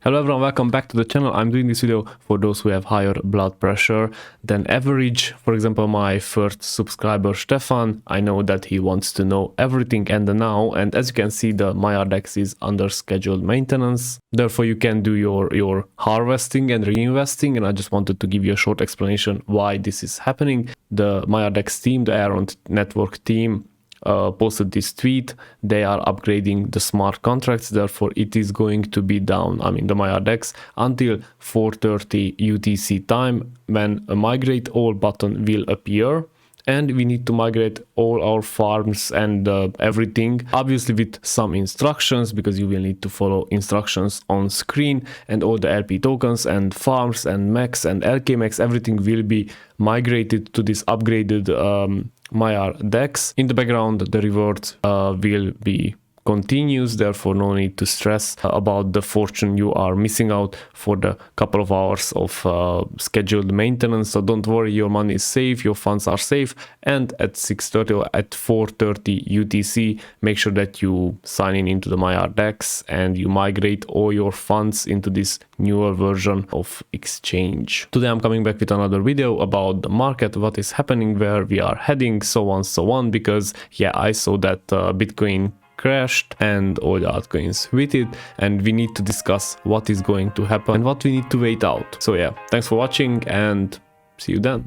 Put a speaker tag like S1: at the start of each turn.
S1: Hello everyone, welcome back to the channel. I'm doing this video for those who have higher blood pressure than average. For example, my first subscriber Stefan, I know that he wants to know everything and the now, and as you can see, the Maiar DEX is under scheduled maintenance. Therefore, you can do your harvesting and reinvesting, and I just wanted to give you a short explanation why this is happening. The Maiar DEX team, the Elrond network team, posted this tweet. They are upgrading the smart contracts, therefore it is going to be down, the Maiar DEX, until 4:30 UTC time, when a migrate all button will appear, and we need to migrate all our farms and everything, obviously with some instructions, because you will need to follow instructions on screen, and all the LP tokens and farms and max and LK max, everything will be migrated to this upgraded Maiar DEX. In the background, the rewards will be continuous, therefore no need to stress about the fortune you are missing out for the couple of hours of scheduled maintenance. So don't worry, your money is safe, your funds are safe, and at 6:30 or at 4:30 UTC, make sure that you sign into the Maiar DEX and you migrate all your funds into this newer version of exchange. Today I'm coming back with another video about the market, what is happening, where we are heading, so on, because yeah, I saw that Bitcoin crashed and all the altcoins with it, and we need to discuss what is going to happen and what we need to wait out. So yeah, thanks for watching and see you then.